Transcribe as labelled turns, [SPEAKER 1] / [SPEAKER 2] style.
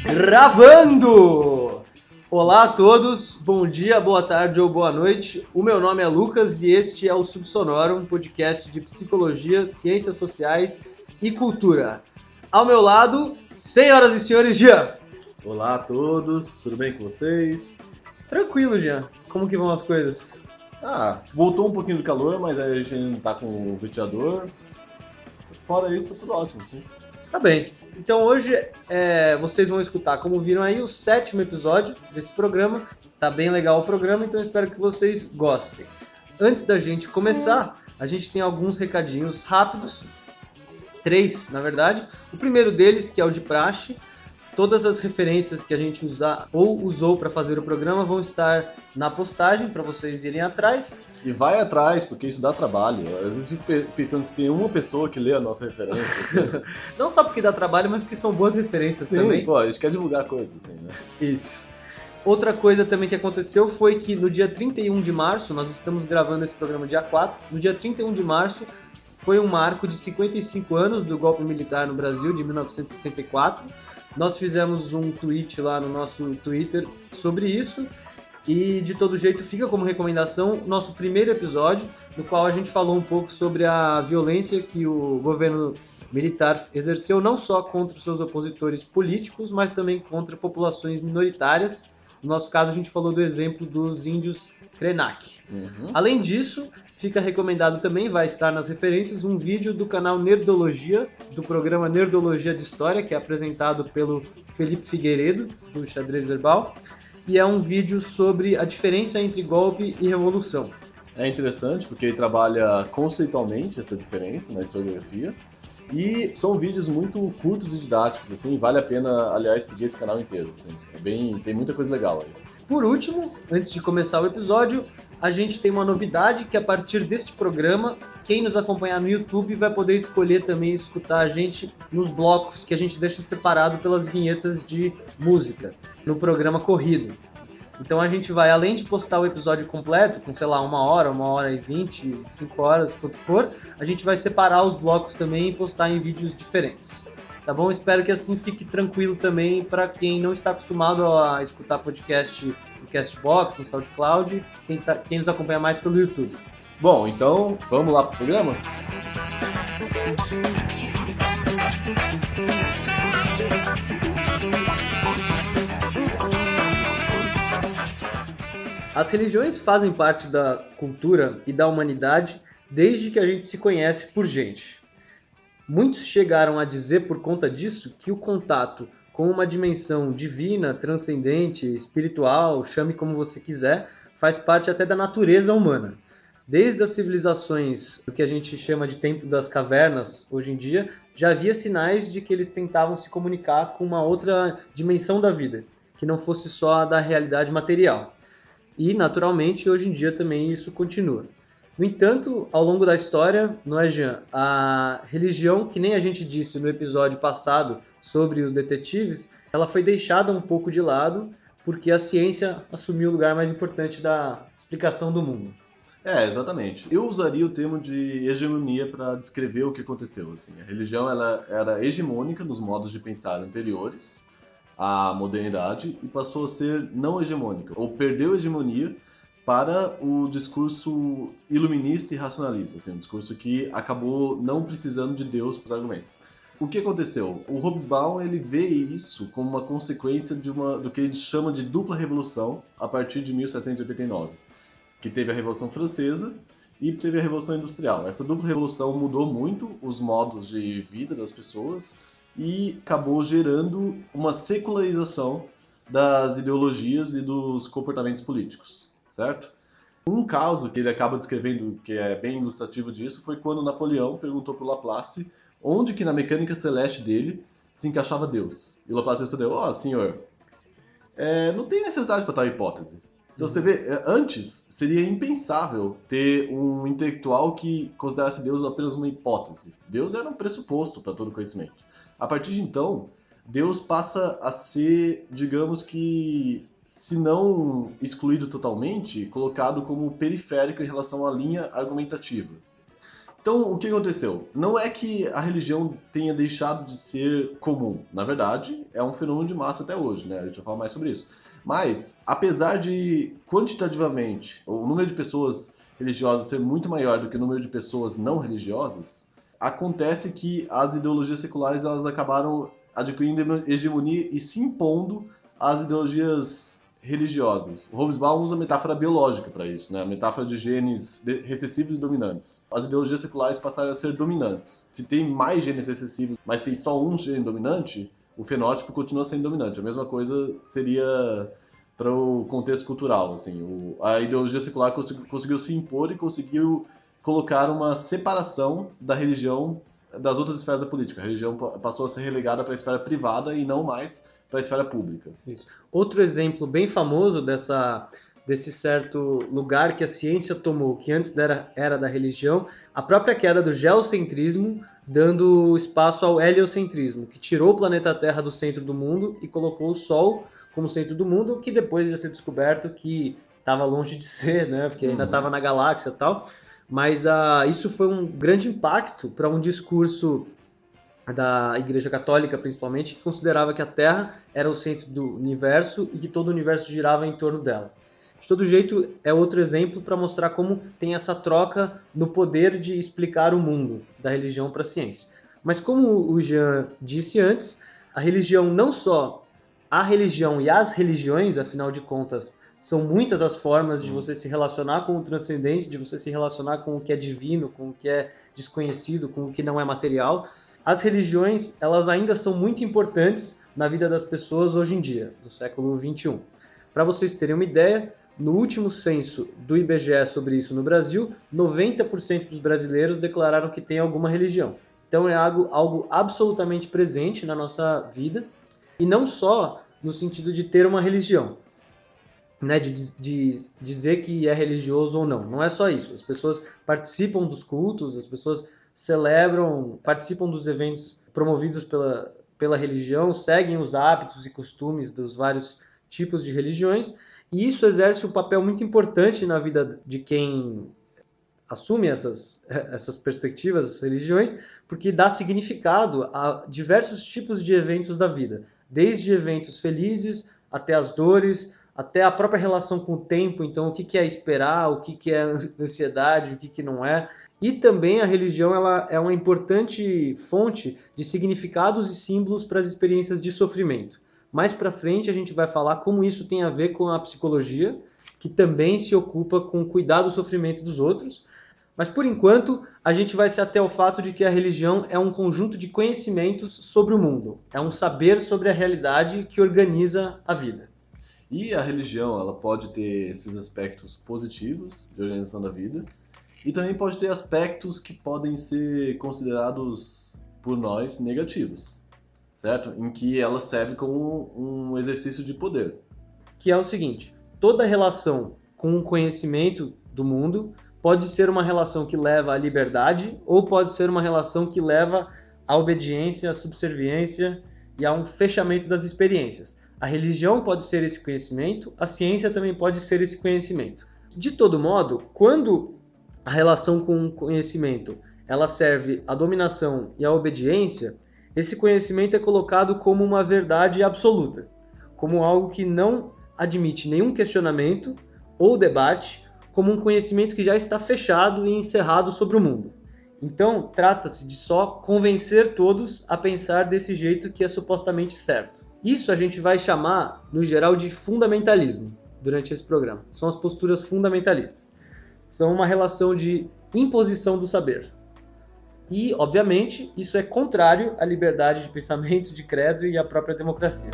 [SPEAKER 1] Gravando! Olá a todos, bom dia, boa tarde ou boa noite. O meu nome é Lucas e este é o Subsonoro, um podcast de psicologia, ciências sociais e cultura. Ao meu lado, senhoras e senhores, Jean.
[SPEAKER 2] Olá a todos, tudo bem com vocês?
[SPEAKER 1] Tranquilo, Jean. Como que vão as coisas?
[SPEAKER 2] Voltou um pouquinho de calor, mas aí a gente tá com o ventilador. Fora isso, tá tudo ótimo, sim.
[SPEAKER 1] Tá bem. Então hoje vocês vão escutar, como viram aí, o 7º episódio desse programa. Tá bem legal o programa, então espero que vocês gostem. Antes da gente começar, a gente tem alguns recadinhos rápidos. 3, na verdade. O primeiro deles, que é o de praxe. Todas as referências que a gente usou para fazer o programa vão estar na postagem para vocês irem atrás.
[SPEAKER 2] E vai atrás, porque isso dá trabalho. Às vezes eu fico pensando se tem uma pessoa que lê a nossa referência. Assim.
[SPEAKER 1] Não só porque dá trabalho, mas porque são boas referências também.
[SPEAKER 2] Sim, pô, a gente quer divulgar coisas assim, né?
[SPEAKER 1] Isso. Outra coisa também que aconteceu foi que no dia 31 de março, nós estamos gravando esse programa dia 4, no dia 31 de março foi um marco de 55 anos do golpe militar no Brasil, de 1964. Nós fizemos um tweet lá no nosso Twitter sobre isso e, de todo jeito, fica como recomendação o nosso primeiro episódio, no qual a gente falou um pouco sobre a violência que o governo militar exerceu não só contra os seus opositores políticos, mas também contra populações minoritárias. No nosso caso, a gente falou do exemplo dos índios Krenak. Além disso, fica recomendado também, vai estar nas referências, um vídeo do canal Nerdologia, do programa Nerdologia de História, que é apresentado pelo Felipe Figueiredo, do Xadrez Verbal, e é um vídeo sobre a diferença entre golpe e revolução.
[SPEAKER 2] É interessante porque ele trabalha conceitualmente essa diferença na historiografia, e são vídeos muito curtos e didáticos, assim, vale a pena, aliás, seguir esse canal inteiro, assim, tem muita coisa legal aí.
[SPEAKER 1] Por último, antes de começar o episódio, a gente tem uma novidade que a partir deste programa, quem nos acompanhar no YouTube vai poder escolher também escutar a gente nos blocos que a gente deixa separado pelas vinhetas de música no programa corrido. Então a gente vai, além de postar o episódio completo, com, sei lá, 1 hora e 20, 5 horas, quanto for, a gente vai separar os blocos também e postar em vídeos diferentes. Tá bom? Espero que assim fique tranquilo também para quem não está acostumado a escutar podcast no Castbox, no SoundCloud, quem nos acompanha mais pelo YouTube.
[SPEAKER 2] Bom, então vamos lá pro programa?
[SPEAKER 1] As religiões fazem parte da cultura e da humanidade desde que a gente se conhece por gente. Muitos chegaram a dizer por conta disso que o contato com uma dimensão divina, transcendente, espiritual, chame como você quiser, faz parte até da natureza humana. Desde as civilizações do que a gente chama de tempo das cavernas, hoje em dia, já havia sinais de que eles tentavam se comunicar com uma outra dimensão da vida, que não fosse só a da realidade material. E, naturalmente, hoje em dia também isso continua. No entanto, ao longo da história, não é, Jean? A religião, que nem a gente disse no episódio passado sobre os detetives, ela foi deixada um pouco de lado porque a ciência assumiu o lugar mais importante da explicação do mundo.
[SPEAKER 2] Exatamente. Eu usaria o termo de hegemonia para descrever o que aconteceu. Assim. A religião ela era hegemônica nos modos de pensar anteriores à modernidade e passou a ser não hegemônica, ou perdeu a hegemonia para o discurso iluminista e racionalista, assim, um discurso que acabou não precisando de Deus para os argumentos. O que aconteceu? O Hobsbawm ele vê isso como uma consequência do que ele chama de dupla revolução a partir de 1789, que teve a Revolução Francesa e teve a Revolução Industrial. Essa dupla revolução mudou muito os modos de vida das pessoas e acabou gerando uma secularização das ideologias e dos comportamentos políticos. Certo? Um caso que ele acaba descrevendo, que é bem ilustrativo disso, foi quando Napoleão perguntou para o Laplace onde que na mecânica celeste dele se encaixava Deus. E o Laplace respondeu, senhor, não tem necessidade para tal hipótese. Então você vê, antes seria impensável ter um intelectual que considerasse Deus apenas uma hipótese. Deus era um pressuposto para todo conhecimento. A partir de então, Deus passa a ser, digamos que, se não excluído totalmente, colocado como periférico em relação à linha argumentativa. Então, o que aconteceu? Não é que a religião tenha deixado de ser comum. Na verdade, é um fenômeno de massa até hoje, né? A gente vai falar mais sobre isso. Mas, apesar de, quantitativamente, o número de pessoas religiosas ser muito maior do que o número de pessoas não religiosas, acontece que as ideologias seculares elas acabaram adquirindo hegemonia e se impondo às ideologias religiosas. O Hobsbawm usa a metáfora biológica para isso, né? A metáfora de genes recessivos e dominantes. As ideologias seculares passaram a ser dominantes. Se tem mais genes recessivos, mas tem só um gene dominante, o fenótipo continua sendo dominante. A mesma coisa seria para o contexto cultural. Assim, a ideologia secular conseguiu se impor e conseguiu colocar uma separação da religião das outras esferas da política. A religião passou a ser relegada para a esfera privada e não mais para a esfera pública.
[SPEAKER 1] Isso. Outro exemplo bem famoso desse certo lugar que a ciência tomou, que antes era da religião, a própria queda do geocentrismo, dando espaço ao heliocentrismo, que tirou o planeta Terra do centro do mundo e colocou o Sol como centro do mundo, que depois ia ser descoberto que estava longe de ser, né? Porque ainda estava na galáxia e tal. Mas isso foi um grande impacto para um discurso da Igreja Católica, principalmente, que considerava que a Terra era o centro do universo e que todo o universo girava em torno dela. De todo jeito, é outro exemplo para mostrar como tem essa troca no poder de explicar o mundo, da religião para a ciência. Mas como o Jean disse antes, a religião não só a religião e as religiões, afinal de contas, são muitas as formas de você se relacionar com o transcendente, de você se relacionar com o que é divino, com o que é desconhecido, com o que não é material. As religiões, elas ainda são muito importantes na vida das pessoas hoje em dia, no século XXI. Para vocês terem uma ideia, no último censo do IBGE sobre isso no Brasil, 90% dos brasileiros declararam que tem alguma religião. Então é algo absolutamente presente na nossa vida, e não só no sentido de ter uma religião, né, de dizer que é religioso ou não. Não é só isso. As pessoas participam dos cultos, as pessoas celebram, participam dos eventos promovidos pela religião, seguem os hábitos e costumes dos vários tipos de religiões, e isso exerce um papel muito importante na vida de quem assume essas perspectivas, essas religiões, porque dá significado a diversos tipos de eventos da vida, desde eventos felizes até as dores, até a própria relação com o tempo, então o que é esperar, o que é ansiedade, o que não é. E também a religião ela é uma importante fonte de significados e símbolos para as experiências de sofrimento. Mais para frente a gente vai falar como isso tem a ver com a psicologia, que também se ocupa com cuidar do sofrimento dos outros. Mas por enquanto a gente vai se ater ao fato de que a religião é um conjunto de conhecimentos sobre o mundo. É um saber sobre a realidade que organiza a vida.
[SPEAKER 2] E a religião, ela pode ter esses aspectos positivos de organização da vida e também pode ter aspectos que podem ser considerados por nós negativos, certo? Em que ela serve como um exercício de poder.
[SPEAKER 1] Que é o seguinte, toda relação com o conhecimento do mundo pode ser uma relação que leva à liberdade ou pode ser uma relação que leva à obediência, à subserviência e a um fechamento das experiências. A religião pode ser esse conhecimento, a ciência também pode ser esse conhecimento. De todo modo, quando a relação com o conhecimento ela serve à dominação e à obediência, esse conhecimento é colocado como uma verdade absoluta, como algo que não admite nenhum questionamento ou debate, como um conhecimento que já está fechado e encerrado sobre o mundo. Então, trata-se de só convencer todos a pensar desse jeito que é supostamente certo. Isso a gente vai chamar, no geral, de fundamentalismo durante esse programa. São as posturas fundamentalistas. São uma relação de imposição do saber. E, obviamente, isso é contrário à liberdade de pensamento, de credo e à própria democracia.